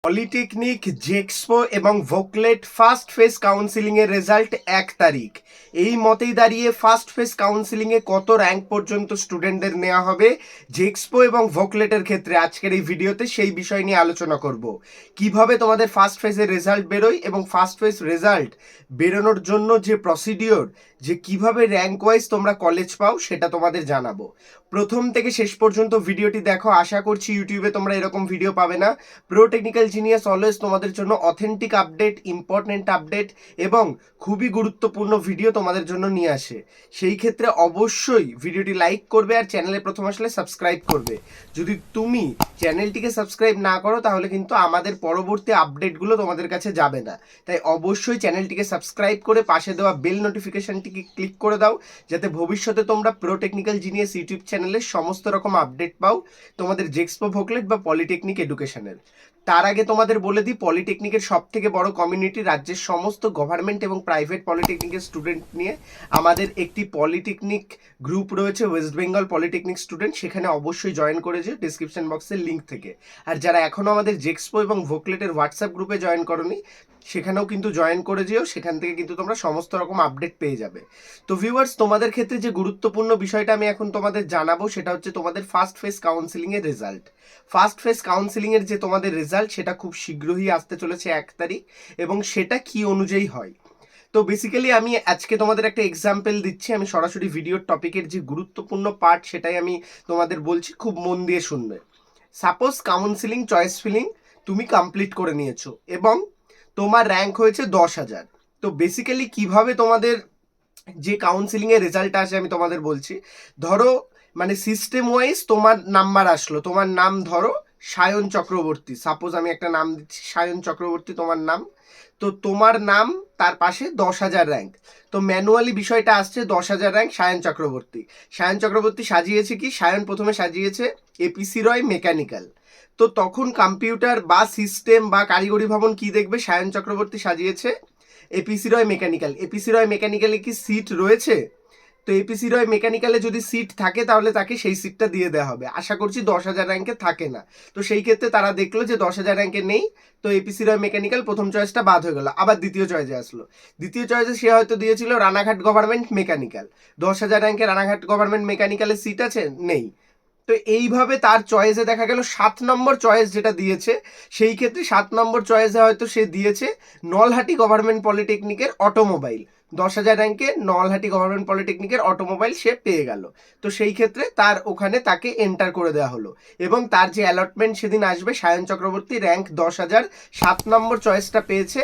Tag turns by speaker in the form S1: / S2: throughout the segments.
S1: Polytechnic, জেক্সপো এবং ভোকলেট first phase কাউন্সিলিংয়ের result 1 তারিখ। এই মতেই দাঁড়িয়ে ফার্স্ট ফেজ কাউন্সিলিংয়ে কত র্যাঙ্ক পর্যন্ত স্টুডেন্টদের নেওয়া হবে জেক্সপো এবং ভোকলেটের ক্ষেত্রে আজকের এই ভিডিওতে সেই বিষয় নিয়ে আলোচনা করব। কিভাবে তোমাদের ফার্স্ট ফেজের রেজাল্ট বেরোয় এবং ফার্স্ট ফেজ রেজাল্ট বেরোনোর জন্য যে প্রসিডিওর, যে কিভাবে র্যাঙ্ক ওয়াইজ তোমরা কলেজ পাও সেটা তোমাদের জানাবো। প্রথম থেকে শেষ পর্যন্ত ভিডিওটি দেখো। আশা করছি ইউটিউবে তোমরা এরকম ভিডিও পাবে না। প্রো টেকনিক্যাল জিনিয়াস অলওয়েজ তোমাদের জন্য অথেন্টিক আপডেট, ইম্পর্টেন্ট আপডেট এবং খুবই গুরুত্বপূর্ণ ভিডিও তোমাদের জন্য নিয়ে আসে। সেই ক্ষেত্রে অবশ্যই ভিডিওটি লাইক করবে আর চ্যানেলে প্রথম আসলে সাবস্ক্রাইব করবে। যদি তুমি চ্যানেলটিকে সাবস্ক্রাইব না করো তাহলে কিন্তু আমাদের পরবর্তী আপডেটগুলো তোমাদের কাছে যাবে না। তাই অবশ্যই চ্যানেলটিকে সাবস্ক্রাইব করে পাশে দেওয়া বেল নোটিফিকেশনটিকে ক্লিক করে দাও, যাতে ভবিষ্যতে তোমরা প্রো টেকনিক্যাল জিনিয়াস ইউটিউব চ্যানেলে সমস্ত রকম আপডেট পাও তোমাদের জেক্সপো, ভোকলেট বা পলিটেকনিক এডুকেশনের। তার আগে তোমাদের বলে দিই, পলিটেকনিকের সব থেকে বড় কমিউনিটি রাজ্যের সমস্ত গভর্নমেন্ট এবং প্রাইভেট পলিটেকনিকের স্টুডেন্ট নিয়ে আমাদের একটি পলিটেকনিক গ্রুপ রয়েছে, ওয়েস্ট বেঙ্গল পলিটেকনিক স্টুডেন্ট। সেখানে অবশ্যই জয়েন করেছে ডিসক্রিপশন বক্সের লিঙ্ক থেকে। আর যারা এখনও আমাদের জেক্সপো এবং ভোকলেটের হোয়াটসঅ্যাপ গ্রুপে জয়েন করনি, সেখানেও কিন্তু জয়েন করে যেও। সেখান থেকে কিন্তু তোমরা সমস্ত রকম আপডেট পেয়ে যাবে। তো ভিউয়ার্স, তোমাদের ক্ষেত্রে যে গুরুত্বপূর্ণ বিষয়টা আমি এখন তোমাদের জানাবো সেটা হচ্ছে তোমাদের ফার্স্ট ফেজ কাউন্সিলিংয়ের রেজাল্ট। ফার্স্ট ফেজ কাউন্সিলিংয়ের যে তোমাদের রেজাল্ট সেটা খুব শীঘ্রই আসতে চলেছে 1 তারিখ, এবং সেটা কি অনুযায়ী হয়। তো বেসিক্যালি আমি আজকে তোমাদের একটা এক্সাম্পল দিচ্ছি। আমি সরাসরি ভিডিওর টপিকের যে গুরুত্বপূর্ণ পার্ট সেটাই আমি তোমাদের বলছি, খুব মন দিয়ে শুনবে। সাপোজ কাউন্সিলিং চয়েস ফিলিং তুমি কমপ্লিট করে নিয়েছো এবং তোমার র্যাঙ্ক হয়েছে 10,000। তো বেসিক্যালি কিভাবে তোমাদের যে কাউন্সিলিংয়ের রেজাল্ট আসে আমি তোমাদের বলছি। ধরো মানে সিস্টেম ওয়াইজ তোমার নাম্বার আসলো, তোমার নাম ধরো সায়ন চক্রবর্তী, সাপোজ আমি একটা নাম দিচ্ছি সায়ন চক্রবর্তী তোমার নাম। তো তোমার নাম, তার পাশে 10,000 র্যাঙ্ক। তো ম্যানুয়ালি বিষয়টা আসছে 10,000 র্যাঙ্ক সায়ন চক্রবর্তী। সায়ন চক্রবর্তী সাজিয়েছে কি, সায়ন প্রথমে সাজিয়েছে এপিসি রয় মেকানিক্যাল। তো তখন কম্পিউটার বা সিস্টেম বা কারিগরি ভবন কি দেখবে, সায়ন চক্রবর্তী সাজিয়েছে এপিসি রয় মেকানিক্যাল। এপিসি রয় মেকানিক্যালে কি সিট রয়েছে? তো এপিসি রয় মেকানিক্যালে যদি সিট থাকে তাহলে তাকে সেই সিটটা দিয়ে দেওয়া হবে। আশা করছি 10,000 র্যাঙ্কে থাকে না। তো সেই ক্ষেত্রে তারা দেখলো যে 10,000 র্যাঙ্কে নেই, তো এপিসি রয় মেকানিক্যাল প্রথম চয়েসটা বাদ হয়ে গেল। আবার দ্বিতীয় চয়েসে আসলো। দ্বিতীয় চয়েসে সে হয়তো দিয়েছিল রানাঘাট গভর্নমেন্ট মেকানিক্যাল। 10,000 র্যাঙ্কে রানাঘাট গভর্নমেন্ট মেকানিক্যালের সিট আছে? নেই। তো এইভাবে তার চয়েসে দেখা গেল 7 নম্বর চয়েস যেটা দিয়েছে, সেই ক্ষেত্রে 7 নম্বর চয়েসে হয়তো সে দিয়েছে নলহাটি গভর্নমেন্ট পলিটেকনিকের অটোমোবাইল। 10,000 র্যাঙ্কে নলহাটি গভর্নমেন্ট পলিটেকনিকের অটোমোবাইল সে পেয়ে গেল। তো সেই ক্ষেত্রে তার ওখানে তাকে এন্টার করে দেওয়া হলো এবং তার যে অ্যালটমেন্ট সেদিন আসবে, সায়ন চক্রবর্তী র্যাঙ্ক 10,000, 7 নম্বর চয়েসটা পেয়েছে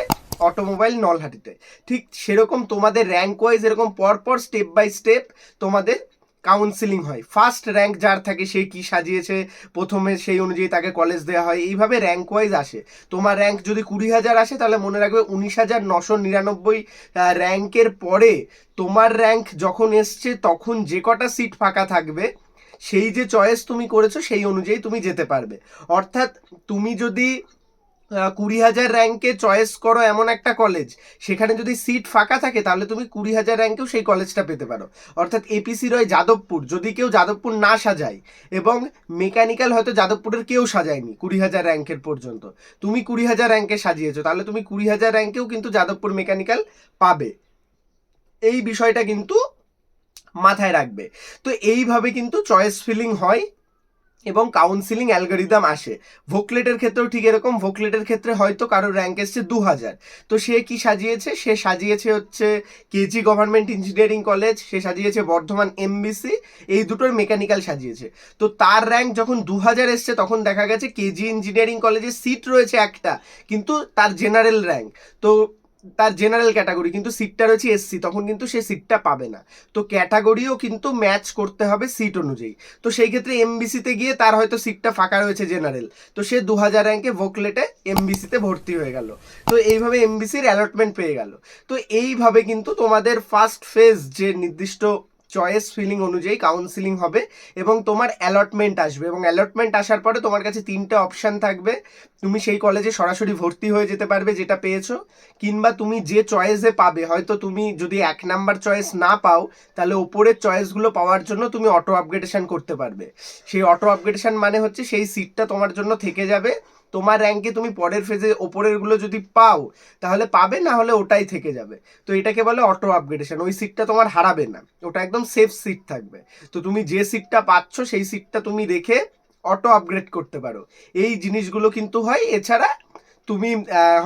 S1: অটোমোবাইল নলহাটিতে। ঠিক সেরকম তোমাদের র্যাঙ্ক ওয়াইজ এরকম পরপর স্টেপ বাই স্টেপ তোমাদের কাউন্সিলিং হয়। ফার্স্ট র্যাঙ্ক যার থাকে সে কি সাজিয়েছে প্রথমে সেই অনুযায়ী তাকে কলেজ দেওয়া হয়। এইভাবে র্যাঙ্ক ওয়াইজ আসে। তোমার র্যাঙ্ক যদি 20,000 আসে তাহলে মনে রাখবে 19,999 র্যাঙ্কের পরে তোমার র্যাঙ্ক যখন এসছে তখন যে কটা সিট ফাঁকা থাকবে সেই যে চয়েস তুমি করেছো সেই অনুযায়ী তুমি যেতে পারবে। অর্থাৎ তুমি যদি 20,000 র্যাঙ্কে চয়েস করো এমন একটা কলেজ, সেখানে যদি সিট ফাঁকা থাকে তাহলে তুমি 20,000 র্যাঙ্কেও সেই কলেজটা পেতে পারো। অর্থাৎ এপিসি রয় যাদবপুর, যদি কেউ যাদবপুর না সাজায় এবং মেকানিক্যাল হয়তো যাদবপুরের কেউ সাজায়নি 20,000 র্যাঙ্কের পর্যন্ত, তুমি 20,000 র্যাঙ্কে সাজিয়েছো, তাহলে তুমি 20,000 র্যাঙ্কেও কিন্তু যাদবপুর মেকানিক্যাল পাবে। এই বিষয়টা কিন্তু মাথায় রাখবে। তো এইভাবে কিন্তু চয়েস ফিলিং হয় এবং কাউন্সিলিং অ্যালগরিদম আসে। ভোকলেটের ক্ষেত্রেও ঠিক এরকম। ভোকলেটের ক্ষেত্রে হয়তো কারোর র্যাঙ্ক এসছে 2,000, তো সে কি সাজিয়েছে, সে সাজিয়েছে হচ্ছে কেজি গভর্নমেন্ট ইঞ্জিনিয়ারিং কলেজ, সে সাজিয়েছে বর্ধমান এমবিসি, এই দুটোর মেকানিক্যাল সাজিয়েছে। তো তার র্যাঙ্ক যখন 2,000 এসছে তখন দেখা গেছে কেজি ইঞ্জিনিয়ারিং কলেজে সিট রয়েছে একটা, কিন্তু তার জেনারেল র্যাঙ্ক, তো তার জেনারেল ক্যাটাগরি, কিন্তু সিটটা রয়েছে এসসি, তখন কিন্তু সে সিটটা পাবে না। তো ক্যাটাগরিও কিন্তু ম্যাচ করতে হবে সিট অনুযায়ী। তো সেই ক্ষেত্রে এমবিসিতে গিয়ে তার হয়তো সিটটা ফাঁকা রয়েছে জেনারেল, তো সে 2,000 র্যাঙ্কে ভোকলেটে এমবিসিতে ভর্তি হয়ে গেল। তো এইভাবে এমবিসির অ্যালটমেন্ট পেয়ে গেল। তো এইভাবে কিন্তু তোমাদের ফার্স্ট ফেজ যে নির্দিষ্ট চয়েস ফিলিং অনুযায়ী কাউন্সিলিং হবে এবং তোমার অ্যালটমেন্ট আসবে, এবং অ্যালটমেন্ট আসার পরে তোমার কাছে 3টে অপশান থাকবে। তুমি সেই কলেজে সরাসরি ভর্তি হয়ে যেতে পারবে যেটা পেয়েছো, কিংবা তুমি যে চয়েসে পাবে, হয়তো তুমি যদি 1 নাম্বার চয়েস না পাও তাহলে ওপরের চয়েসগুলো পাওয়ার জন্য তুমি অটো আপগ্রেডেশন করতে পারবে। সেই অটো আপগ্রেডেশন মানে হচ্ছে সেই সিটটা তোমার জন্য থেকে যাবে তোমার র্যাঙ্কে তুমি পরের ফেজে ওপরেরগুলো যদি পাও তাহলে পাবে, না হলে ওটাই থেকে যাবে। তো এটাকে বলে অটো আপগ্রেডেশন। ওই সিটটা তোমার হারাবে না, ওটা একদম সেফ সিট থাকবে। তো তুমি যে সিটটা পাচ্ছ সেই সিটটা তুমি রেখে অটো আপগ্রেড করতে পারো। এই জিনিসগুলো কিন্তু হয়। এছাড়া তুমি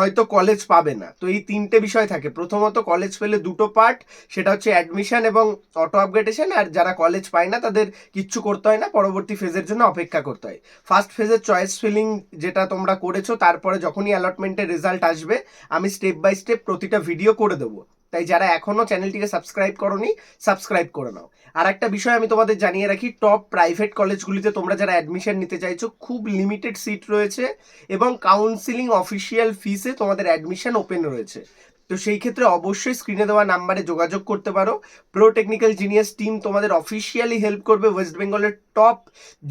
S1: হয়তো কলেজ পাবে না। তো এই তিনটে বিষয় থাকে। প্রথমত কলেজ পেলে দুটো পার্ট, সেটা হচ্ছে অ্যাডমিশন এবং অটো আপগ্রেডেশন। আর যারা কলেজ পায় না তাদের কিচ্ছু করতে হয় না, পরবর্তী ফেজের জন্য অপেক্ষা করতে হয়। ফার্স্ট ফেজের চয়েস ফিলিং যেটা তোমরা করেছো, তারপরে যখনই অ্যালটমেন্টের রেজাল্ট আসবে আমি স্টেপ বাই স্টেপ প্রতিটা ভিডিও করে দেবো। তাই যারা এখনো চ্যানেলটিকে সাবস্ক্রাইব করোনি, সাবস্ক্রাইব করে নাও। আর একটা বিষয় আমি তোমাদের জানিয়ে রাখি, টপ প্রাইভেট কলেজগুলিতে তোমরা যারা অ্যাডমিশন নিতে চাইছো, খুব লিমিটেড সিট রয়েছে এবং কাউন্সিলিং অফিসিয়াল ফিসে তোমাদের অ্যাডমিশন ওপেন রয়েছে। তো সেই ক্ষেত্রে অবশ্যই স্ক্রিনে দেওয়া নাম্বারে যোগাযোগ করতে পারো। প্রো টেকনিক্যাল জিনিয়াস টিম তোমাদের অফিসিয়ালি হেল্প করবে ওয়েস্ট বেঙ্গলের টপ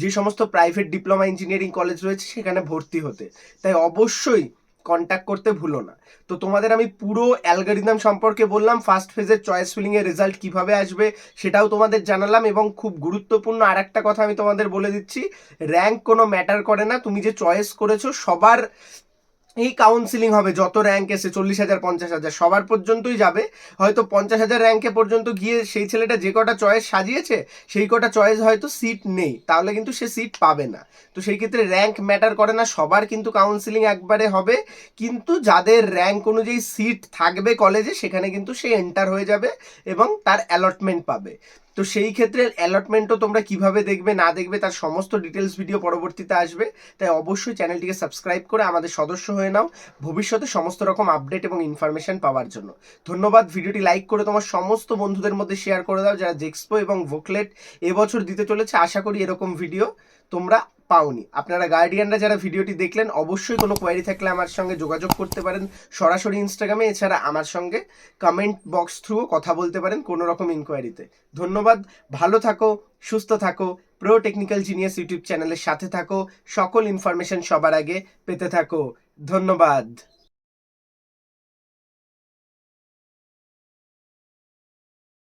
S1: যে সমস্ত প্রাইভেট ডিপ্লোমা ইঞ্জিনিয়ারিং কলেজ রয়েছে সেখানে ভর্তি হতে। তাই অবশ্যই কন্ট্যাক্ট করতে ভুলো না। তো তোমাদের আমি পুরো অ্যালগরিদম সম্পর্কে বললাম, ফার্স্ট ফেজের চয়েস ফিলিং এর রেজাল্ট কিভাবে আসবে সেটাও তোমাদের জানালাম। এবং খুব গুরুত্বপূর্ণ আর একটা কথা আমি তোমাদের বলে দিচ্ছি, র্যাঙ্ক কোনো ম্যাটার করে না। তুমি যে চয়েস করেছো সবার এই কাউন্সিলিং হবে, যত র্যাঙ্ক এসে 40,000 50,000 সবার পর্যন্তই যাবে। হয়তো 50,000 র্যাঙ্কে পর্যন্ত গিয়ে সেই ছেলেটা যে কটা চয়েস সাজিয়েছে সেই কটা চয়েস হয়তো সিট নেই, তাহলে কিন্তু সে সিট পাবে না। তো সেই ক্ষেত্রে র্যাঙ্ক ম্যাটার করে না, সবার কিন্তু কাউন্সিলিং একবারে হবে। কিন্তু যাদের র্যাঙ্ক অনুযায়ী সিট থাকবে কলেজে সেখানে কিন্তু সে এন্টার হয়ে যাবে এবং তার অ্যালটমেন্ট পাবে। তো সেই ক্ষেত্রে অ্যালটমেন্টও তোমরা কিভাবে দেখবে না দেখবে তার সমস্ত ডিটেলস ভিডিও পরবর্তীতে আসবে। তাই অবশ্যই চ্যানেলটিকে সাবস্ক্রাইব করে আমাদের সদস্য হয়ে নাও ভবিষ্যতে সমস্ত রকম আপডেট এবং ইনফরমেশন পাওয়ার জন্য। ধন্যবাদ। ভিডিওটি লাইক করে তোমার সমস্ত বন্ধুদের মধ্যে শেয়ার করে দাও যারা জেক্সপো এবং ভোকলেট এবছর দিতে চলেছে। আশা করি এরকম ভিডিও তোমরা পাওনি। আপনারা গার্ডিয়ানরা যারা ভিডিওটি দেখলেন, অবশ্যই কোনো কোয়ারি থাকলে আমার সঙ্গে যোগাযোগ করতে পারেন সরাসরি ইনস্টাগ্রামে। এছাড়া আমার সঙ্গে কমেন্ট বক্স থ্রুও কথা বলতে পারেন কোনো রকম ইনকোয়ারিতে। ধন্যবাদ। ভালো থাকো, সুস্থ থাকো, প্রো টেকনিক্যাল জিনিয়াস ইউটিউব চ্যানেলের সাথে থাকো, সকল ইনফরমেশন সবার আগে পেতে থাকো। ধন্যবাদ।